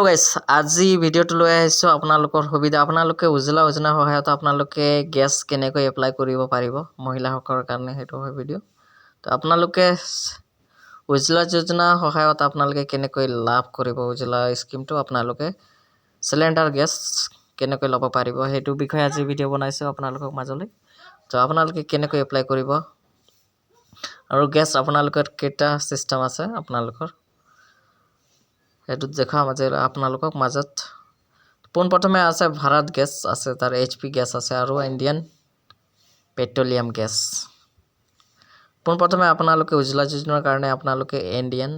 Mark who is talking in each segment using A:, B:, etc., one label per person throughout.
A: Hello' গাইছ, আজি ভিডিঅ'টো লৈ আহিছোঁ আপোনালোকৰ সুবিধা। আপোনালোকে উজ্জ্বলা যোজনাৰ সহায়ত আপোনালোকে গেছ কেনেকৈ এপ্লাই কৰিব পাৰিব মহিলাসকলৰ কাৰণে, সেইটো হয় ভিডিঅ'। তো আপোনালোকে উজ্জ্বলা যোজনাৰ সহায়ত আপোনালোকে কেনেকৈ লাভ কৰিব, উজ্জ্বলা স্কিমটো আপোনালোকে চিলিণ্ডাৰ গেছ কেনেকৈ ল'ব পাৰিব, সেইটো বিষয়ে আজি ভিডিঅ' বনাইছোঁ আপোনালোকৰ মাজলৈ। তো আপোনালোকে কেনেকৈ এপ্লাই কৰিব আৰু গেছ আপোনালোকৰ কেইটা চিষ্টেম আছে আপোনালোকৰ সেইটোত দেখাম আজি আপোনালোকক মাজত। পোনপ্ৰথমে আছে ভাৰত গেছ আছে, তাৰ HP গেছ আছে আৰু ইণ্ডিয়ান পেট্ৰলিয়াম গেছ। পোনপ্ৰথমে আপোনালোকে উজ্জ্বলা যোজনাৰ কাৰণে আপোনালোকে ইণ্ডিয়ান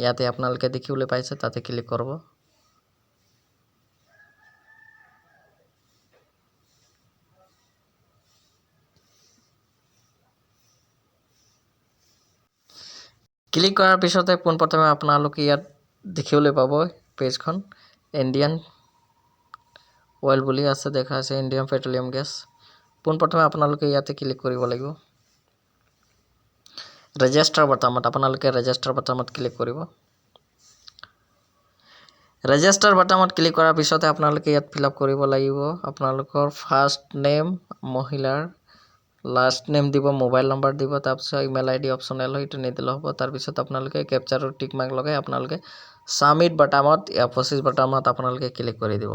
A: ইয়াতে আপোনালোকে দেখিবলৈ পাইছে, তাতে ক্লিক কৰিব। ক্লিক কৰাৰ পিছতে পোনপ্ৰথমে আপোনালোকে ইয়াত দেখিবলৈ পাব পেজখন ইণ্ডিয়ান অইল বুলি আছে, দেখা আছে ইণ্ডিয়ান পেট্ৰলিয়াম গেছ। পোনপ্ৰথমে আপোনালোকে ইয়াতে ক্লিক কৰিব লাগিব। ৰেজিষ্টাৰ বাটামত আপোনালোকে ৰেজিষ্টাৰ বাটামত ক্লিক কৰিব। ৰেজিষ্টাৰ বাটামত ক্লিক কৰাৰ পিছতে আপোনালোকে ইয়াত ফিল আপ কৰিব লাগিব আপোনালোকৰ ফাৰ্ষ্ট নেম মহিলাৰ, লাষ্ট নেম দিব, মোবাইল নম্বৰ দিব, তাৰপিছত ইমেইল ID অপশ্যনেল হয়, এইটো নিদিলে হ'ব। তাৰপিছত আপোনালোকে কেপচাৰ আৰু টিক মাৰ্ক লগাই আপোনালোকে সাবমিট বাটামত 25 বাটামত আপোনালোকে ক্লিক কৰি দিব।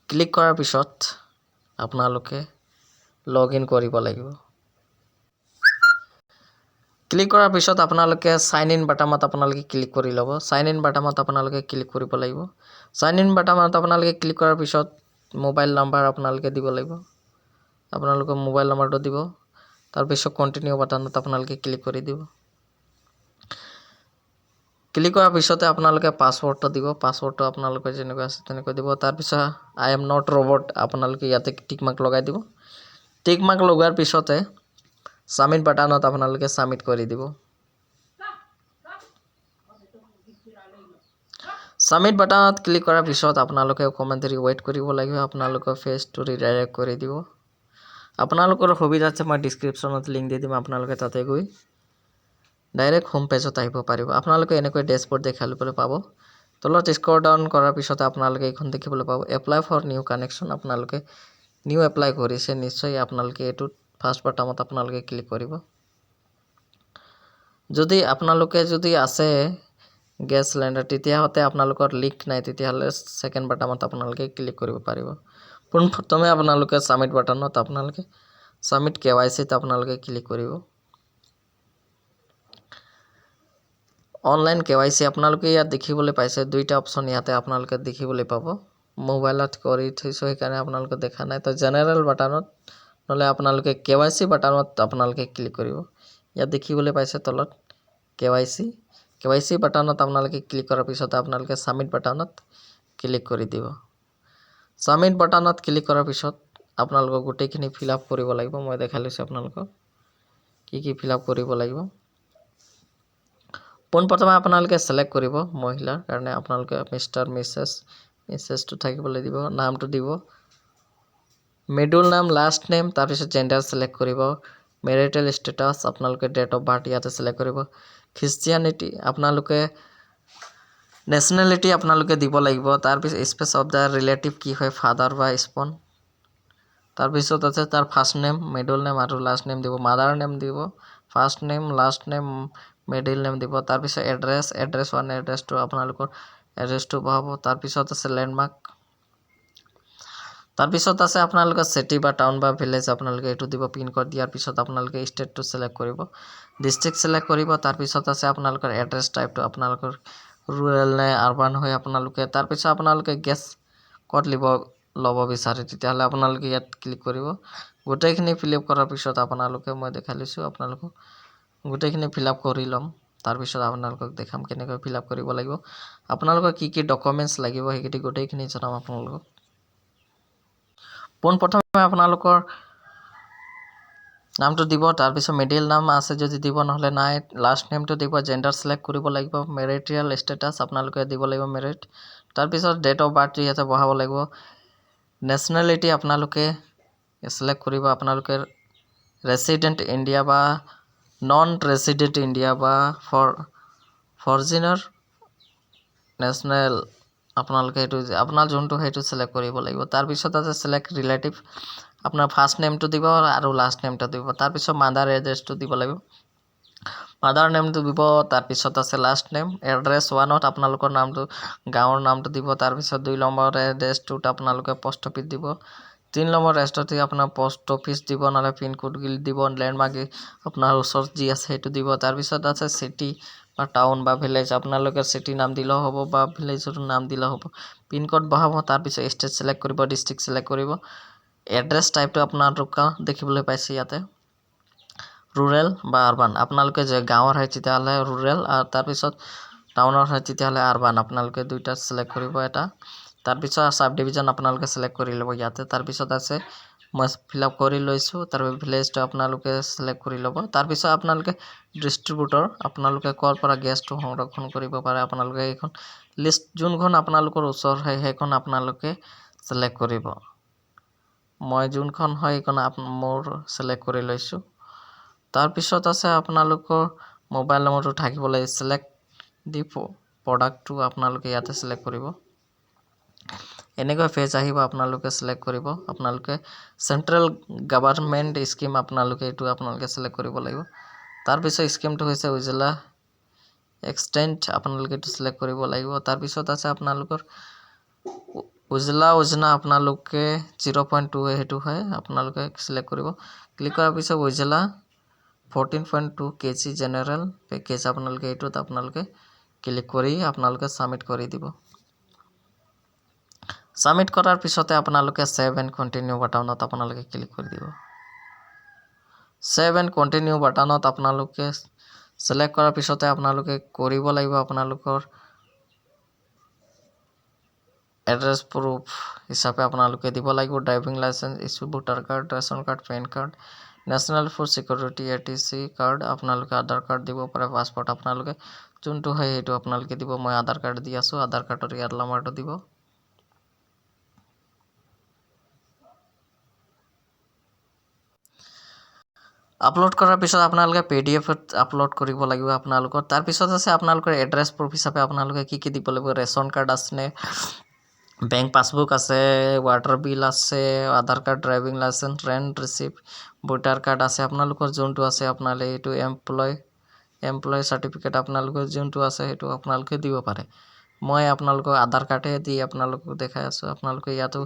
A: ক্লিক কৰাৰ পিছত আপোনালোকে লগ ইন কৰিব লাগিব। ক্লিক কৰাৰ পিছত আপোনালোকে সাইন ইন বাটামত আপোনালোকে ক্লিক কৰি ল'ব। সাইন ইন বাটামত আপোনালোকে ক্লিক কৰিব লাগিব। সাইন ইন বাটামত আপোনালোকে ক্লিক কৰাৰ পিছত মোবাইল নাম্বাৰ আপোনালোকে দিব লাগিব। আপোনালোকৰ মোবাইল নাম্বাৰটো দিব। তাৰপিছত কণ্টিনিউ বাটনত আপোনালোকে ক্লিক কৰি দিব। ক্লিক কৰাৰ পিছতে আপোনালোকে পাছৱৰ্ডটো দিব। পাছৱৰ্ডটো আপোনালোকে যেনেকৈ আছে তেনেকৈ দিব। তাৰপিছত আই এম নট ৰবট আপোনালোকে ইয়াতে টিক মাৰ্ক লগাই দিব। টিক মাৰ্ক লগোৱাৰ পিছতে সাবমিট বাটনত আপোনালোকে সাবমিট কৰি দিব। সাবমিট বাটনত ক্লিক কৰাৰ পিছত আপোনালোকে অকণমান দেৰি ৱেইট কৰিব লাগিব। আপোনালোকৰ ফেজটো ৰিডাইৰেক্ট কৰি দিব। আপোনালোকৰ সুবিধাৰ্থে মই ডিছক্ৰিপশ্যনত লিংক দি দিম, আপোনালোকে তাতে গৈ ডাইৰেক্ট হোম পেজত আহিব পাৰিব। আপোনালোকে এনেকৈ ডেছবৰ্ড দেখিবলৈ পাব। তলত স্ক্ৰল ডাউন কৰাৰ পিছতে আপোনালোকে এইখন দেখিবলৈ পাব এপ্লাই ফৰ নিউ কানেকশ্যন। আপোনালোকে নিউ এপ্লাই কৰিছে নিশ্চয়, আপোনালোকে এইটোত ফাৰ্ষ্ট বাটামত আপোনালোকে ক্লিক কৰিব। যদি আপোনালোকে যদি আছে গেছ চিলিণ্ডাৰ তেতিয়াহ'লে আপোনালোকৰ লিক নাই, তেতিয়াহ'লে ছেকেণ্ড বাটামত আপোনালোকে ক্লিক কৰিব পাৰিব। পোনপ্ৰথমে আপোনালোকে সাবমিট বাটনত আপোনালোকে সাবমিট KYCত আপোনালোকে ক্লিক কৰিব। অনলাইন KYC আপোনালোকে ইয়াত দেখিবলৈ পাইছে দুইটা অপশ্যন ইয়াতে আপোনালোকে দেখিবলৈ পাব। মোবাইলত কৰি থৈছোঁ সেইকাৰণে আপোনালোকে দেখা নাই। তো জেনেৰেল বাটনত নহ'লে আপোনালোকে KYC বাটনত আপোনালোকে ক্লিক কৰিব। ইয়াত দেখিবলৈ পাইছে তলত KYC বাটনত আপোনালোকে ক্লিক কৰাৰ পিছত আপোনালোকে সাবমিট বাটনত ক্লিক কৰি দিব। সাবমিট বাটনত ক্লিক কৰাৰ পিছত আপোনালোকক গোটেইখিনি ফিল আপ কৰিব লাগিব। মই দেখাই লৈছোঁ আপোনালোকক কি ফিল আপ কৰিব লাগিব। পোনপ্ৰথমে আপোনালোকে চিলেক্ট কৰিব মহিলাৰ কাৰণে আপোনালোকে মিষ্টাৰ মিছেছটো থাকিবলৈ দিব, নামটো দিব, মিডল নাম, লাষ্ট নেম, তাৰপিছত জেণ্ডাৰ চিলেক্ট কৰিব, মেৰিটেল ষ্টেটাছ আপোনালোকে ডেট অফ বাৰ্থ ইয়াতে চিলেক্ট কৰিব, খ্ৰীষ্টিয়ানিটি আপোনালোকে নেশ্যনেলিটি আপোনালোকে দিব লাগিব। তাৰপিছত স্পেচ অফ দ্য ৰিলেটিভ কি হয়, ফাদাৰ বা স্পন। তাৰপিছত আছে তাৰ ফাৰ্ষ্ট নেম, মিডল নেম আৰু লাষ্ট নেম দিব, মাদাৰ নেম দিব, first name, last name, middle name দিব। তাৰপিছত এড্ৰেছ 1 এড্ৰেছটো আপোনালোকৰ এড্ৰেছটো বহাব। তাৰপিছত আছে লেণ্ডমাৰ্ক, তাৰপিছত আছে আপোনালোকৰ চিটি বা টাউন বা ভিলেজ আপোনালোকে এইটো দিব। পিনক'ড দিয়াৰ পিছত আপোনালোকে ষ্টেটটো চিলেক্ট কৰিব, ডিষ্ট্ৰিক্ট চিলেক্ট কৰিব। তাৰপিছত আছে আপোনালোকৰ এড্ৰেছ টাইপটো আপোনালোকৰ ৰুৰেল নে আৰবান হয় আপোনালোকে। তাৰপিছত আপোনালোকে গেছ ক'ত ল'ব বিচাৰে তেতিয়াহ'লে আপোনালোকে ইয়াত ক্লিক কৰিব। গোটেইখিনি ফিল আপ কৰাৰ পিছত আপোনালোকে মই দেখাই লৈছোঁ আপোনালোকক গোটেইখিনি ফিল আপ কৰি ল'ম। তাৰপিছত আপোনালোকক দেখাম কেনেকৈ ফিল আপ কৰিব লাগিব, আপোনালোকৰ কি ডকুমেণ্টছ লাগিব সেইখিনি গোটেইখিনি জনাম আপোনালোকক। পোনপ্ৰথমে আপোনালোকৰ নামটো দিব, তাৰপিছত মিডিল নাম আছে যদি দিব, নহ'লে নাই। লাষ্ট নেমটো দিব, জেণ্ডাৰ চিলেক্ট কৰিব লাগিব, মেৰিটেল ষ্টেটাছ আপোনালোকে দিব লাগিব মেৰিট। তাৰপিছত ডেট অফ বাৰ্থ ইয়াতে বহাব লাগিব, নেশ্যনেলিটি আপোনালোকে চিলেক্ট কৰিব, আপোনালোকে ৰেচিডেণ্ট ইণ্ডিয়া বা নন ৰেচিডেণ্ট ইণ্ডিয়া বা ফৰজিনৰ নেশ্যনেল আপোনালোকে এইটো আপোনাৰ যোনটো সেইটো চিলেক্ট কৰিব লাগিব। তাৰপিছত আছে চিলেক্ট ৰিলেটিভ, আপোনাৰ ফাৰ্ষ্ট নেমটো দিব আৰু লাষ্ট নেমটো দিব। তাৰপিছত মাদাৰ এড্ৰেছটো দিব লাগিব, মাদাৰ নেমটো দিব। তাৰপিছত আছে লাষ্ট নেম। এড্ৰেছ 1ত আপোনালোকৰ নামটো গাঁৱৰ নামটো দিব। তাৰপিছত 2 নম্বৰ এড্ৰেছটোত আপোনালোকে পোষ্ট অফিচ দিব। 3 নম্বৰ এড্ৰেছটোত আপোনাৰ পোষ্ট অফিচ দিব, নহ'লে পিনক'ড দিব, লেণ্ডমাৰ্ক আপোনাৰ ওচৰত যি আছে সেইটো দিব। তাৰপিছত আছে চিটি বা টাউন বা ভিলেজ, আপোনালোকে চিটি নাম দিলেও হ'ব বা ভিলেজৰ নাম দিলেও হ'ব। পিনক'ড বহাব। তাৰপিছত ষ্টেট চিলেক্ট কৰিব, ডিষ্ট্ৰিক্ট চিলেক্ট কৰিব। এড্ৰেছ টাইপটো আপোনালোকে দেখিবলৈ পাইছে ইয়াতে ৰুৰেল বা আৰবান। আপোনালোকে যে গাঁৱৰ হয় তেতিয়াহ'লে ৰুৰেল, আৰু তাৰপিছত টাউনৰ হয় তেতিয়াহ'লে আৰবান। আপোনালোকে দুইটা চিলেক্ট কৰিব এটা। তাৰপিছত চাব ডিভিজন আপোনালোকে চিলেক্ট কৰি ল'ব ইয়াতে। তাৰপিছত আছে মই ফিল আপ কৰি লৈছোঁ। তাৰপিছত ভিলেজটো আপোনালোকে চিলেক্ট কৰি ল'ব। তাৰপিছত আপোনালোকে ডিষ্ট্ৰিবিউটৰ, আপোনালোকে ক'ৰ পৰা গেছটো সংৰক্ষণ কৰিব পাৰে আপোনালোকে এইখন লিষ্ট যোনখন আপোনালোকৰ ওচৰ হয় সেইখন আপোনালোকে চিলেক্ট কৰিব। মই যোনখন হয় এইখন মোৰ চিলেক্ট কৰি লৈছোঁ। তাৰপিছত আছে আপোনালোকৰ মোবাইল নম্বৰটো থাকিব লাগে। চিলেক্ট দি প্ৰডাক্টটো আপোনালোকে ইয়াতে চিলেক্ট কৰিব। এনেকৈ পেজ আহিব, আপোনালোকে চিলেক্ট কৰিব। আপোনালোকে চেণ্ট্ৰেল গভৰ্ণমেণ্ট স্কিম আপোনালোকে এইটো আপোনালোকে চিলেক্ট কৰিব লাগিব। তাৰপিছত স্কিমটো হৈছে উজ্জ্বলা এক্সটেণ্ট, আপোনালোকে এইটো চিলেক্ট কৰিব লাগিব। তাৰপিছত আছে আপোনালোকৰ উজ্জ্বলা যোজনা, আপোনালোকে 0.2 সেইটো হয়, আপোনালোকে চিলেক্ট কৰিব। ক্লিক কৰাৰ পিছত উজ্জ্বলা 14.2 kg জেনেৰেল পেকেজ, আপোনালোকে এইটোত আপোনালোকে ক্লিক কৰি আপোনালোকে ছাবমিট কৰি দিব। ছাবমিট কৰাৰ পিছতে আপোনালোকে ছেভ এণ্ড কণ্টিনিউ বাটনত আপোনালোকে ক্লিক কৰি দিব। ছেভ এণ্ড কণ্টিনিউ বাটনত আপোনালোকে চিলেক্ট কৰাৰ পিছতে আপোনালোকে কৰিব লাগিব আপোনালোকৰ এড্ৰেছ প্ৰুফ হিচাপে আপোনালোকে দিব লাগিব driving license, issue voter card, ration card, PAN card, national food security ATC card, আপোনালোকে আধাৰ কাৰ্ড দিব পাৰে, পাছপৰ্ট আপোনালোকে যোনটো হয় সেইটো আপোনালোকে দিব। মই আধাৰ কাৰ্ড দি আছোঁ, আধাৰ কাৰ্ডৰ ইয়াৰ নম্বৰটো দিব। আপলোড কৰাৰ পিছত আপোনালোকে PDF আপলোড কৰিব লাগিব আপোনালোকৰ। তাৰপিছত আছে আপোনালোকৰ এড্ৰেছ প্ৰুফ হিচাপে আপোনালোকে কি দিব লাগিব। ৰেচন কাৰ্ড আছেনে, বেংক পাছবুক আছে, ৱাটাৰ বিল আছে, Aadhaar card, driving licence, rent receipt, voter card আছে, আপোনালোকৰ যোনটো আছে আপোনালোকে এইটো এমপ্লয় চাৰ্টিফিকেট আপোনালোকৰ যোনটো আছে সেইটো আপোনালোকে দিব পাৰে। মই আপোনালোকক আধাৰ কাৰ্ডে দি আপোনালোকক দেখাই আছোঁ। আপোনালোকে ইয়াতো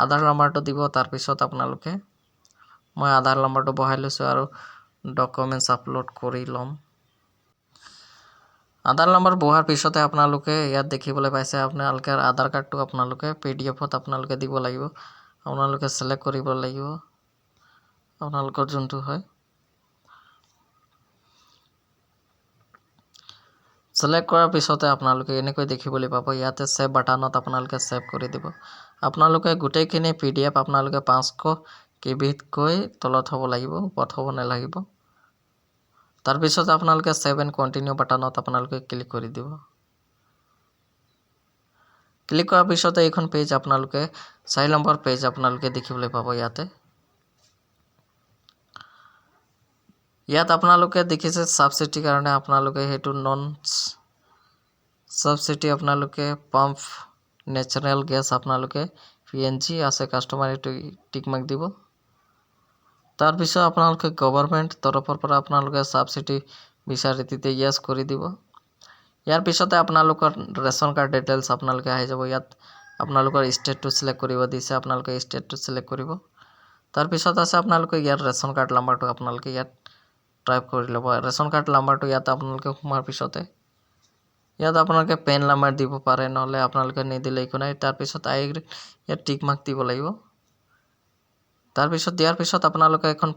A: আধাৰ নম্বৰটো দিব। তাৰপিছত আপোনালোকে মই আধাৰ নম্বৰটো বহাই লৈছোঁ আৰু ডকুমেণ্টছ আপলোড কৰি ল'ম। আধাৰ নম্বৰ বহাৰ পিছতে আপোনালোকে ইয়াত দেখিবলৈ পাইছে আপোনালোকে আধাৰ কাৰ্ডটো আপোনালোকে PDFত আপোনালোকে দিব লাগিব। আপোনালোকে চিলেক্ট কৰিব লাগিব আপোনালোকৰ যোনটো হয়। চিলেক্ট কৰাৰ পিছতে আপোনালোকে এনেকৈ দেখিবলৈ পাব। ইয়াতে ছেভ বাটনত আপোনালোকে ছেভ কৰি দিব। আপোনালোকে গোটেইখিনি PDF আপোনালোকে 500 KBতকৈ তলত হ'ব লাগিব, ওপৰত হ'ব নালাগিব। তাৰপিছত আপোনালোকে ছেভ এণ্ড কণ্টিনিউ বাটনত আপোনালোকে ক্লিক কৰি দিব। ক্লিক কৰাৰ পিছতে এইখন পেজ আপোনালোকে 4 নম্বৰ পেজ আপোনালোকে দেখিবলৈ পাব। ইয়াত আপোনালোকে দেখিছে ছাবচিডিৰ কাৰণে আপোনালোকে সেইটো নন ছাবচিডি আপোনালোকে পাম্প নেচাৰেল গেছ আপোনালোকে PNG আছে কাষ্টমাৰ এইটো টিক মাৰ্ক দিব। তাৰপিছত আপোনালোকে গভৰ্ণমেণ্ট তৰফৰ পৰা আপোনালোকে ছাবচিডি বিচাৰি তেতিয়া য়েছ কৰি দিব। ইয়াৰ পিছতে আপোনালোকৰ ৰেচন কাৰ্ড ডিটেইলছ আপোনালোকে আহি যাব। ইয়াত আপোনালোকৰ ষ্টেটটো চিলেক্ট কৰিব দিছে, আপোনালোকে ষ্টেটটো চিলেক্ট কৰিব। তাৰপিছত আছে আপোনালোকে ইয়াত ৰেচন কাৰ্ড নম্বৰটো আপোনালোকে ইয়াত টাইপ কৰি ল'ব। ৰেচন কাৰ্ড নম্বৰটো ইয়াত আপোনালোকে সোমোৱাৰ পিছতে ইয়াত আপোনালোকে পেন নম্বৰ দিব পাৰে, নহ'লে আপোনালোকে নিদিলে একো নাই। তাৰপিছত ইয়াত টিক মাৰ্ক দিব লাগিব। তাৰপিছত দিয়াৰ পিছত আপোনালোকে এখন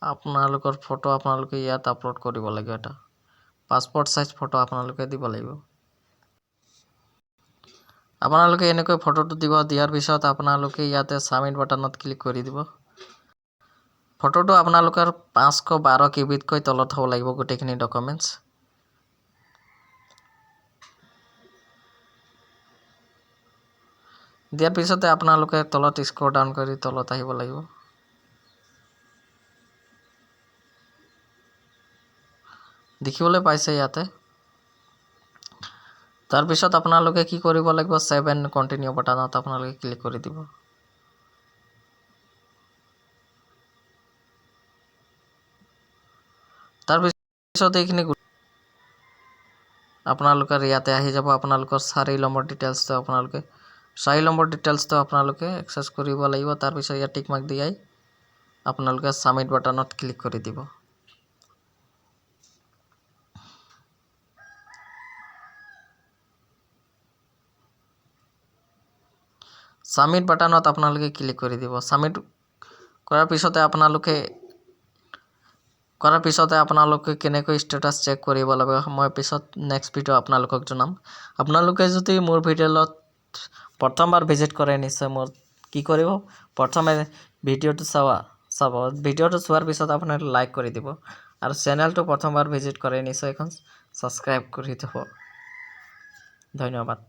A: আপোনালোকৰ ফটো আপোনালোকে ইয়াত আপলোড কৰিব লাগিব। এটা পাছপৰ্ট চাইজ ফটো আপোনালোকে দিব লাগিব। আপোনালোকে এনেকৈ ফটোটো দিব। দিয়াৰ পিছত আপোনালোকে ইয়াতে ছাবমিট বাটনত ক্লিক কৰি দিব। ফটোটো আপোনালোকৰ 512 KBতকৈ তলত হ'ব লাগিব গোটেইখিনি ডকুমেণ্টছ। দিয়াৰ পিছতে আপোনালোকে তলত স্ক্ৰল ডাউন কৰি তলত আহিব লাগিব। দেখিবলৈ পাইছে ইয়াতে তাৰপিছত আপোনালোকে কি কৰিব লাগিব, সেভ এণ্ড কণ্টিনিউ বাটনত আপোনালোকে ক্লিক কৰি দিব। তাৰপিছত এইখিনি আপোনালোকৰ ইয়াতে আহি যাব। আপোনালোকৰ 4 নম্বৰ ডিটেইলছটো আপোনালোকে এক্সেছ কৰিব লাগিব। তাৰপিছত ইয়াত টিক মাৰ্ক দিয়াই আপোনালোকে সাবমিট বাটনত ক্লিক কৰি দিব। সাবমিট বাটনত আপোনালোকে ক্লিক কৰি দিব। সাবমিট কৰাৰ পিছতে আপোনালোকে কেনেকৈ ষ্টেটাছ চেক কৰিব লাগে মই পিছত নেক্সট ভিডিঅ' আপোনালোকক জনাম। আপোনালোকে যদি মোৰ ভিডিঅ'ত প্ৰথমবাৰ ভিজিট কৰে নিশ্চয় মোৰ কি কৰিব, প্ৰথমে ভিডিঅ'টো চাব। ভিডিঅ'টো চোৱাৰ পিছত আপোনালোকে লাইক কৰি দিব আৰু চেনেলটো প্ৰথমবাৰ ভিজিট কৰে নিশ্চয় এখন ছাবস্ক্ৰাইব কৰি থ'ব। ধন্যবাদ।